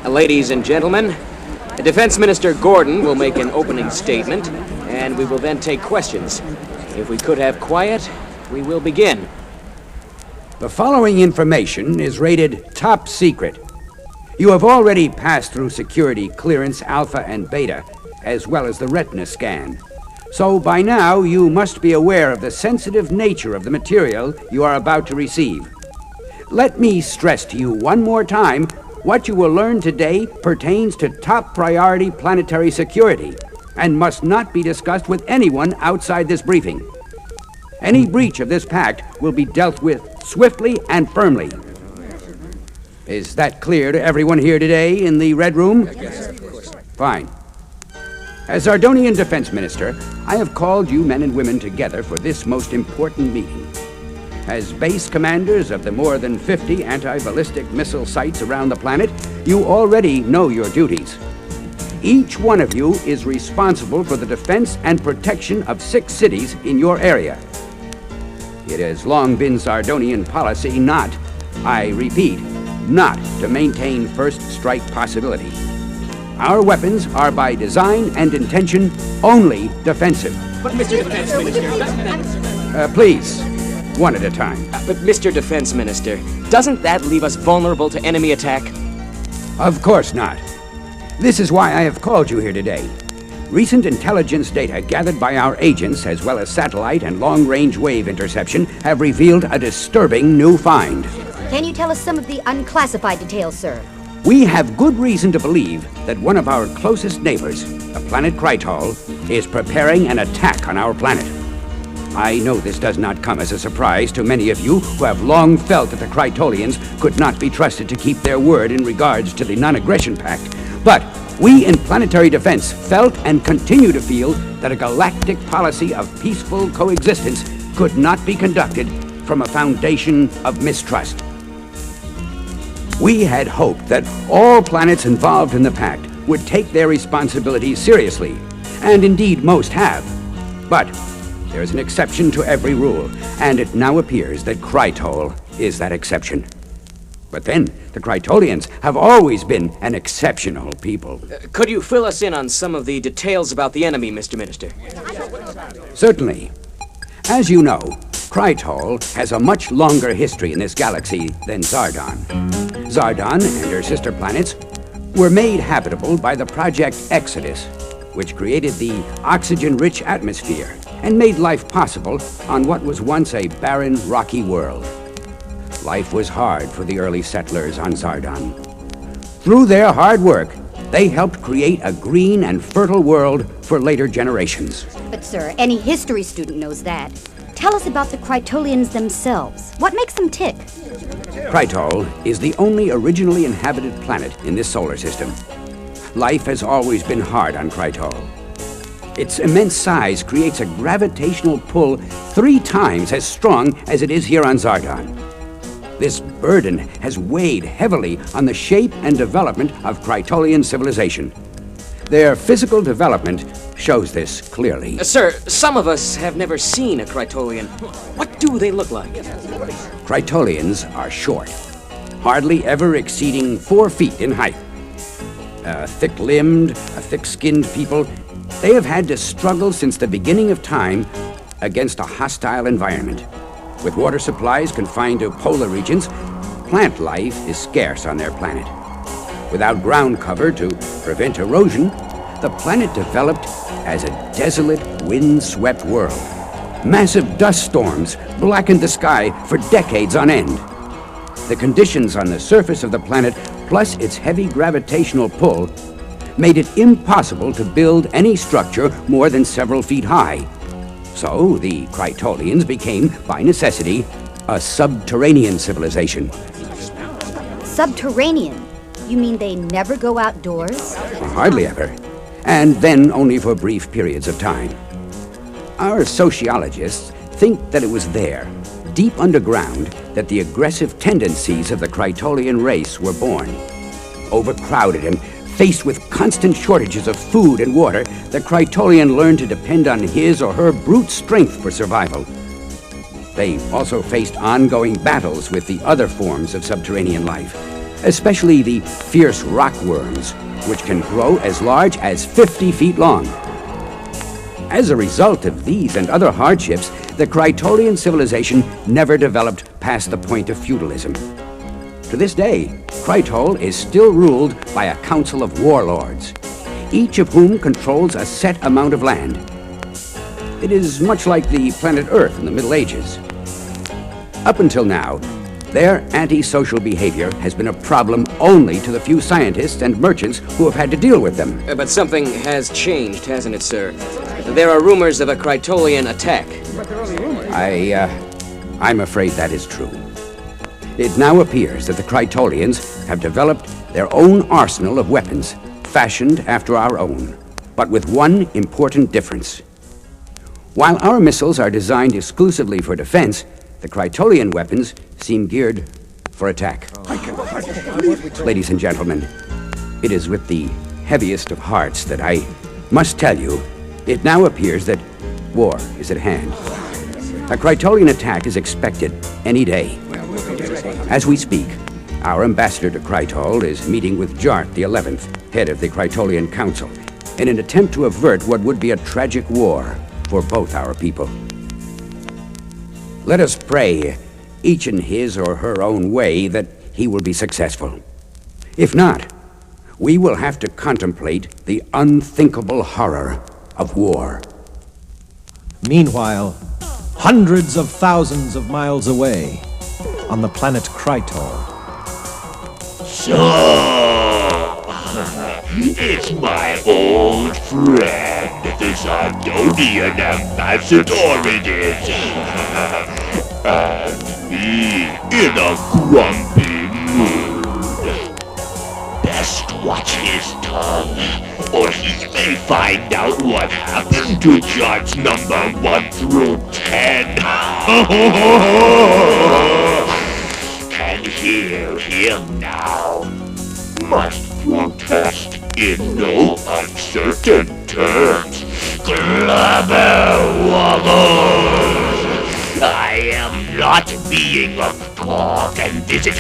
Ladies and gentlemen, Defense Minister Gordon will make an opening statement, and we will then take questions. If we could have quiet, we will begin. The following information is rated top secret. You have already passed through security clearance Alpha and Beta, as well as the retina scan. So by now, you must be aware of the sensitive nature of the material you are about to receive. Let me stress to you one more time, what you will learn today pertains to top priority planetary security and must not be discussed with anyone outside this briefing. Any breach of this pact will be dealt with swiftly and firmly. Is that clear to everyone here today in the Red Room? Yes, of course. Fine. As Zardonian Defense Minister, I have called you men and women together for this most important meeting. As base commanders of the more than 50 anti-ballistic missile sites around the planet, you already know your duties. Each one of you is responsible for the defense and protection of 6 cities in your area. It has long been Zardonian policy not, I repeat, not to maintain first strike possibility. Our weapons are by design and intention only defensive. But Mr. Defense Minister, doesn't that... Please, one at a time. But Mr. Defense Minister, doesn't that leave us vulnerable to enemy attack? Of course not. This is why I have called you here today. Recent intelligence data gathered by our agents, as well as satellite and long-range wave interception, have revealed a disturbing new find. Can you tell us some of the unclassified details, sir? We have good reason to believe that one of our closest neighbors, the planet Krytol, is preparing an attack on our planet. I know this does not come as a surprise to many of you who have long felt that the Krytolians could not be trusted to keep their word in regards to the non-aggression pact. But we in planetary defense felt and continue to feel that a galactic policy of peaceful coexistence could not be conducted from a foundation of mistrust. We had hoped that all planets involved in the pact would take their responsibilities seriously, and indeed most have. But there is an exception to every rule, and it now appears that Krytol is that exception. But then, the Krytolians have always been an exceptional people. Could you fill us in on some of the details about the enemy, Mr. Minister? Certainly. As you know, Krytol has a much longer history in this galaxy than Zardon. Zardon and her sister planets were made habitable by the Project Exodus, which created the oxygen-rich atmosphere and made life possible on what was once a barren, rocky world. Life was hard for the early settlers on Zardon. Through their hard work, they helped create a green and fertile world for later generations. But, sir, any history student knows that. Tell us about the Krytolians themselves. What makes them tick? Krytol is the only originally inhabited planet in this solar system. Life has always been hard on Krytol. Its immense size creates a gravitational pull 3 times as strong as it is here on Zardon. This burden has weighed heavily on the shape and development of Krytolian civilization. Their physical development shows this clearly. Sir, some of us have never seen a Krytolian. What do they look like? Krytolians are short, hardly ever exceeding 4 feet in height. Thick-limbed, thick-skinned people, they have had to struggle since the beginning of time against a hostile environment. With water supplies confined to polar regions, plant life is scarce on their planet. Without ground cover to prevent erosion, the planet developed as a desolate, wind-swept world. Massive dust storms blackened the sky for decades on end. The conditions on the surface of the planet, plus its heavy gravitational pull, made it impossible to build any structure more than several feet high. So the Krytolians became, by necessity, a subterranean civilization. Subterranean? You mean they never go outdoors? Hardly ever. And then only for brief periods of time. Our sociologists think that it was there, deep underground, that the aggressive tendencies of the Krytolian race were born. Overcrowded and faced with constant shortages of food and water, the Krytolian learned to depend on his or her brute strength for survival. They also faced ongoing battles with the other forms of subterranean life, especially the fierce rockworms, which can grow as large as 50 feet long. As a result of these and other hardships, the Krytolian civilization never developed past the point of feudalism. To this day, Krytol is still ruled by a council of warlords, each of whom controls a set amount of land. It is much like the planet Earth in the Middle Ages. Up until now, their antisocial behavior has been a problem only to the few scientists and merchants who have had to deal with them. But something has changed, hasn't it, sir? There are rumors of a Krytolian attack. I'm afraid that is true. It now appears that the Krytolians have developed their own arsenal of weapons, fashioned after our own, but with one important difference. While our missiles are designed exclusively for defense, the Krytolian weapons seem geared for attack. Ladies and gentlemen, it is with the heaviest of hearts that I must tell you, it now appears that war is at hand. A Krytolian attack is expected any day. As we speak, our ambassador to Krytol is meeting with Jart the 11th, head of the Krytolian Council, in an attempt to avert what would be a tragic war for both our people. Let us pray, each in his or her own way, that he will be successful. If not, we will have to contemplate the unthinkable horror of war. Meanwhile, hundreds of thousands of miles away, on the planet Krytol. So, it's my old friend, the Zardonian ambassador it is. And me in a grumpy mood. Best watch his tongue, or he may find out what happened to charts number 1 through 10. Can hear him now. Must protest in no uncertain terms. Clever warlords! I am not being of talk and visit.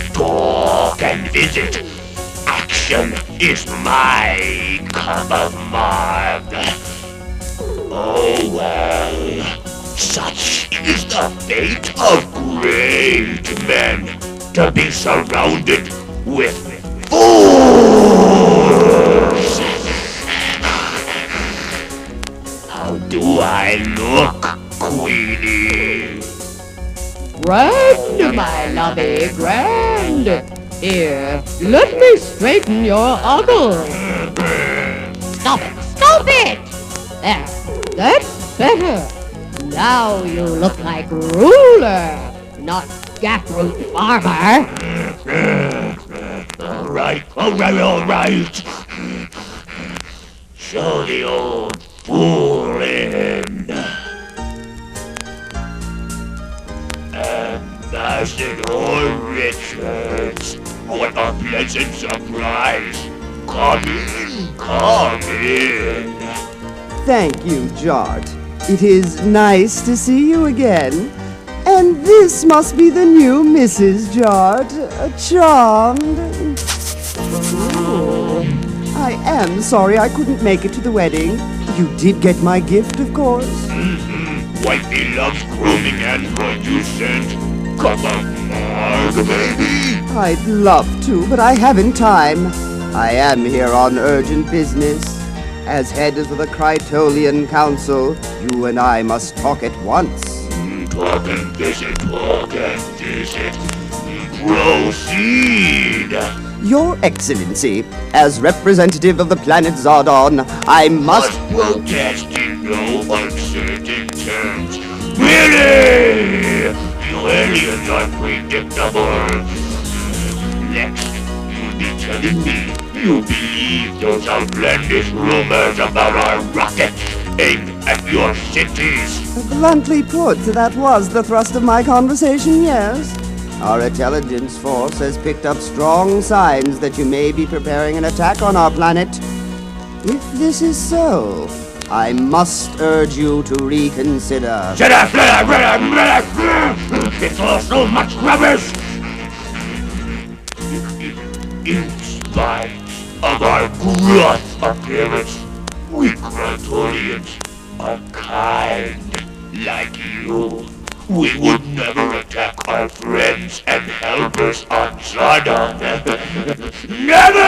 Action is my cup of mud. Oh well, such is the fate of great men, to be surrounded with fools. How do I look, Queenie? Grand, my lovey, grand. Here, let me straighten your ogle. Stop it! There, that's better. Now you look like ruler, not gaproot farmer. All right. Show the old fool in. Ambassador Richards, what a pleasant surprise. Come in. Thank you, Jart. It is nice to see you again. And this must be the new Mrs. Jart. Charmed. I am sorry I couldn't make it to the wedding. You did get my gift, of course. Wifey loves grooming android you sent. Come on, Marg, baby. I'd love to, but I haven't time. I am here on urgent business. As head of the Krytolian Council, you and I must talk at once. Talk and visit. Proceed. Your Excellency, as representative of the planet Zardon, I must protest in no uncertain terms. Really? You aliens are predictable. Next, you'll be telling me you believe those outlandish rumors about our rockets aimed at your cities. Bluntly put, that was the thrust of my conversation, yes. Our intelligence force has picked up strong signs that you may be preparing an attack on our planet. If this is so, I must urge you to reconsider. Shut up! It's all so much rubbish! of our gross appearance, we Krytolians are kind like you. We would never attack our friends and helpers on Zardon. Never!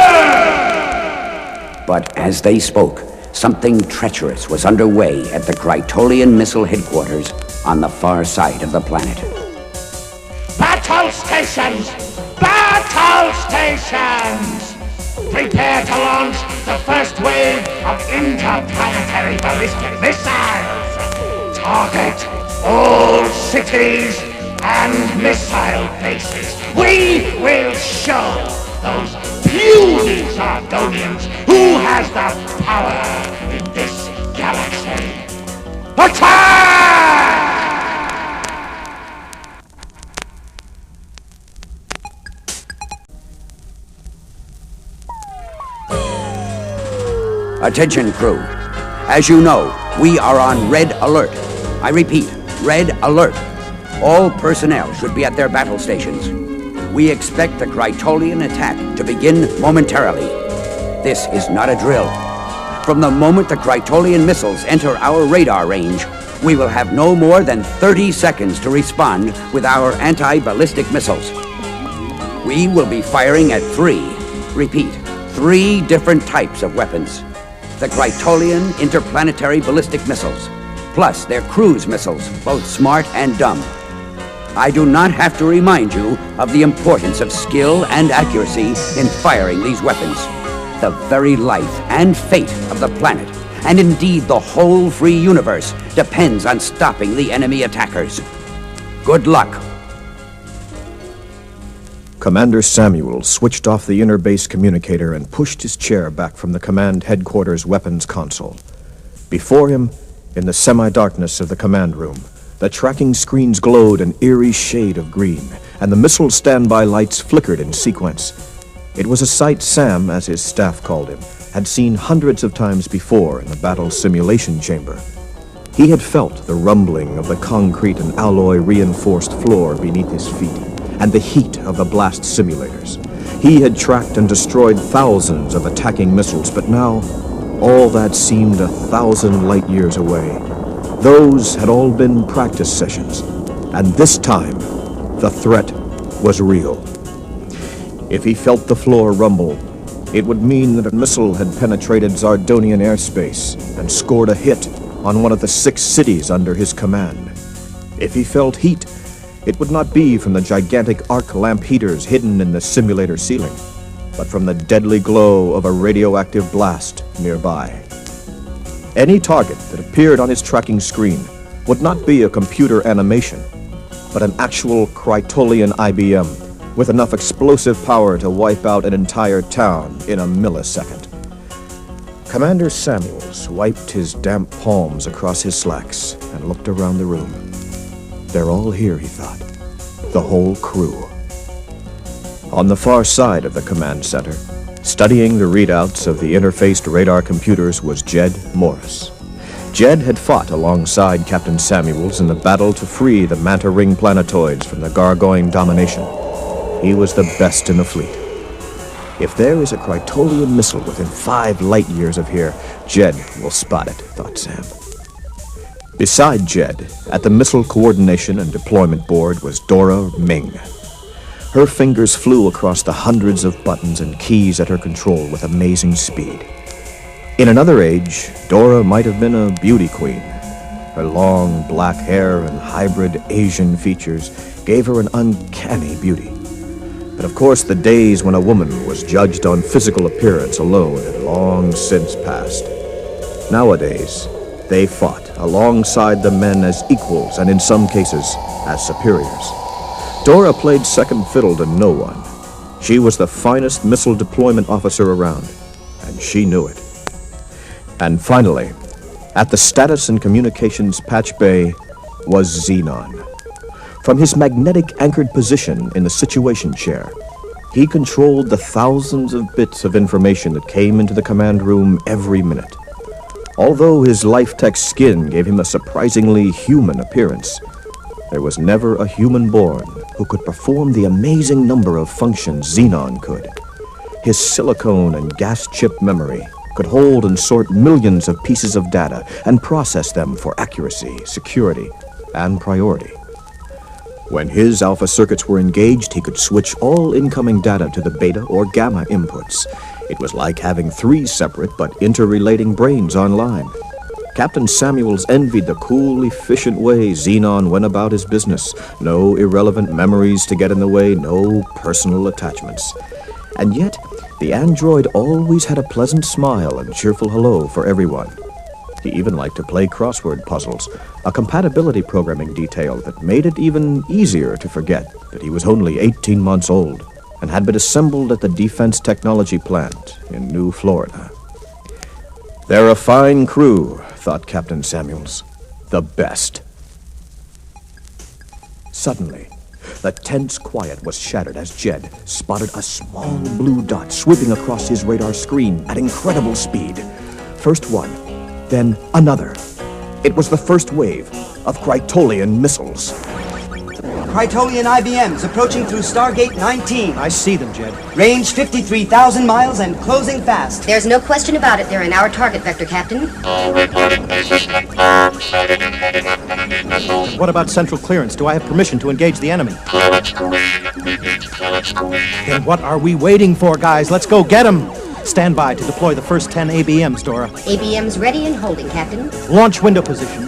But as they spoke, something treacherous was underway at the Krytolian missile headquarters on the far side of the planet. Battle stations! Battle stations! Prepare to launch the first wave of interplanetary ballistic missiles! Target all cities and missile bases. We will show those puny Zardonians who has the power in this galaxy. Attack! Attention, crew. As you know, we are on red alert. I repeat, red alert. All personnel should be at their battle stations. We expect the Krytolian attack to begin momentarily. This is not a drill. From the moment the Krytolian missiles enter our radar range, we will have no more than 30 seconds to respond with our anti-ballistic missiles. We will be firing at three different types of weapons. The Krytolian interplanetary ballistic missiles, plus their cruise missiles, both smart and dumb. I do not have to remind you of the importance of skill and accuracy in firing these weapons. The very life and fate of the planet, and indeed the whole free universe, depends on stopping the enemy attackers. Good luck. Commander Samuel switched off the Interbase communicator and pushed his chair back from the command headquarters weapons console. Before him, in the semi-darkness of the command room, the tracking screens glowed an eerie shade of green, and the missile standby lights flickered in sequence. It was a sight Sam, as his staff called him, had seen hundreds of times before in the battle simulation chamber. He had felt the rumbling of the concrete and alloy reinforced floor beneath his feet, and the heat of the blast simulators. He had tracked and destroyed thousands of attacking missiles, but now all that seemed 1,000 light years away. Those had all been practice sessions, and this time the threat was real. If he felt the floor rumble, it would mean that a missile had penetrated Zardonian airspace and scored a hit on one of the 6 cities under his command. If he felt heat, it would not be from the gigantic arc lamp heaters hidden in the simulator ceiling, but from the deadly glow of a radioactive blast nearby. Any target that appeared on his tracking screen would not be a computer animation, but an actual Krytolian IBM with enough explosive power to wipe out an entire town in a millisecond. Commander Samuels wiped his damp palms across his slacks and looked around the room. They're all here, he thought. The whole crew. On the far side of the command center, studying the readouts of the interfaced radar computers, was Jed Morris. Jed had fought alongside Captain Samuels in the battle to free the Manta Ring planetoids from the Gargoyle domination. He was the best in the fleet. If there is a Krytolian missile within 5 light years of here, Jed will spot it, thought Sam. Beside Jed, at the Missile Coordination and Deployment Board, was Dora Ming. Her fingers flew across the hundreds of buttons and keys at her control with amazing speed. In another age, Dora might have been a beauty queen. Her long black hair and hybrid Asian features gave her an uncanny beauty. But of course, the days when a woman was judged on physical appearance alone had long since passed. Nowadays, they fought alongside the men as equals and in some cases as superiors. Dora played second fiddle to no one. She was the finest missile deployment officer around, and she knew it. And finally, at the Status and Communications Patch Bay was Xenon. From his magnetic anchored position in the Situation Chair, he controlled the thousands of bits of information that came into the command room every minute. Although his life-tech skin gave him a surprisingly human appearance, there was never a human born who could perform the amazing number of functions Xenon could. His silicone and gas chip memory could hold and sort millions of pieces of data and process them for accuracy, security, and priority. When his alpha circuits were engaged, he could switch all incoming data to the beta or gamma inputs. It was like having 3 separate but interrelating brains online. Captain Samuels envied the cool, efficient way Xenon went about his business. No irrelevant memories to get in the way, no personal attachments. And yet, the android always had a pleasant smile and cheerful hello for everyone. He even liked to play crossword puzzles, a compatibility programming detail that made it even easier to forget that he was only 18 months old and had been assembled at the Defense Technology Plant in New Florida. They're a fine crew, thought Captain Samuels. The best. Suddenly, the tense quiet was shattered as Jed spotted a small blue dot sweeping across his radar screen at incredible speed. First one, then another. It was the first wave of Krytolian missiles. Krytolian IBMs approaching through Stargate 19. I see them, Jed. Range 53,000 miles and closing fast. There's no question about it. They're in our target vector, Captain. What about central clearance? Do I have permission to engage the enemy? Then what are we waiting for, guys? Let's go get them. Stand by to deploy the first 10 ABMs, Dora. ABMs ready and holding, Captain. Launch window position.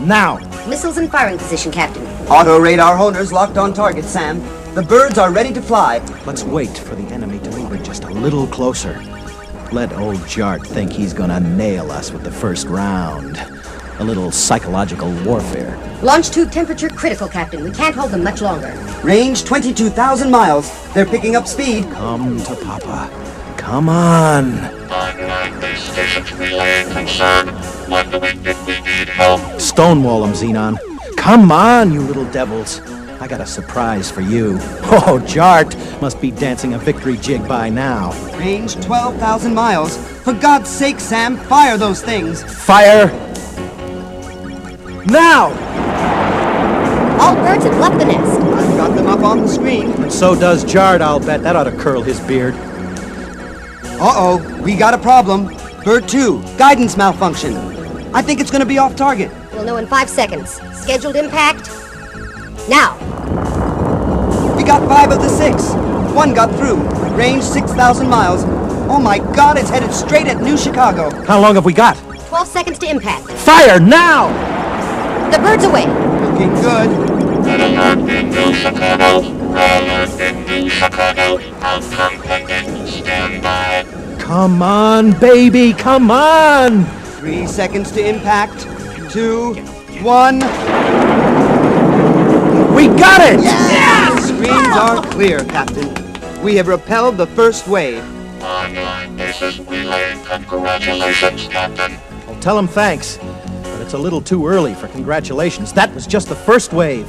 Now. Missiles in firing position, Captain. Auto radar honers locked on target, Sam. The birds are ready to fly. Let's wait for the enemy to move in just a little closer. Let old Jart think he's gonna nail us with the first round. A little psychological warfare. Launch tube temperature critical, Captain. We can't hold them much longer. Range 22,000 miles. They're picking up speed. Come to Papa. Come on. Stonewall them, Xenon. Come on, you little devils. I got a surprise for you. Oh, Jart must be dancing a victory jig by now. Range 12,000 miles. For God's sake, Sam, fire those things. Fire! Now! All birds have left the nest. I've got them up on the screen. And so does Jart, I'll bet. That ought to curl his beard. Uh-oh, we got a problem. Bird 2, guidance malfunction. I think it's gonna be off target. We'll know in 5 seconds. Scheduled impact. Now. We got 5 of the 6. 1 got through. Range 6,000 miles. Oh my God, it's headed straight at New Chicago. How long have we got? 12 seconds to impact. Fire now! The bird's away. Looking good. Come on, baby, come on! 3 seconds to impact. 2, 1. We got it! Yes! Screens are clear, Captain. We have repelled the first wave. This is Relay. Congratulations, Captain. I'll tell him thanks, but it's a little too early for congratulations. That was just the first wave.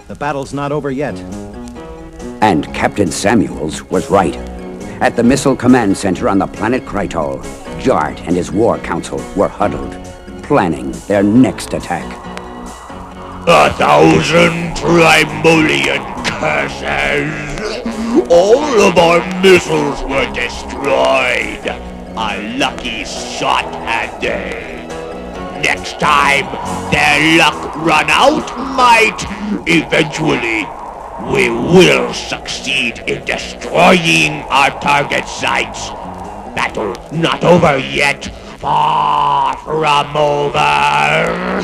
The battle's not over yet. And Captain Samuels was right. At the Missile Command Center on the planet Krytol, Jart and his war council were huddled, planning their next attack. 1,000 Primolian curses! All of our missiles were destroyed! A lucky shot had they! Next time, their luck run out might, eventually, we will succeed in destroying our target sites. Battle not over yet. Far from over.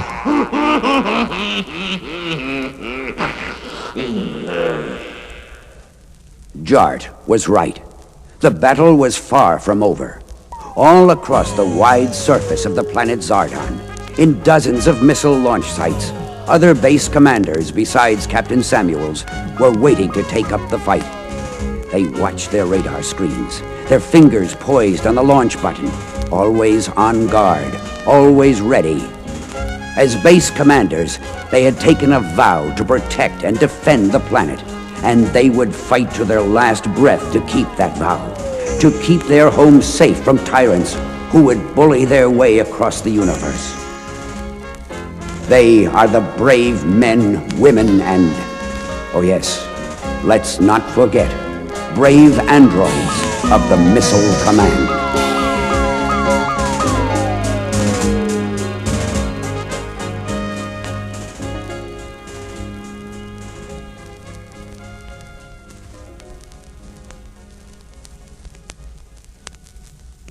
Jart was right. The battle was far from over. All across the wide surface of the planet Zardon, in dozens of missile launch sites, other base commanders besides Captain Samuels were waiting to take up the fight. They watched their radar screens, their fingers poised on the launch button, always on guard, always ready. As base commanders, they had taken a vow to protect and defend the planet, and they would fight to their last breath to keep that vow, to keep their home safe from tyrants who would bully their way across the universe. They are the brave men, women, and, oh yes, let's not forget, brave androids of the Missile Command.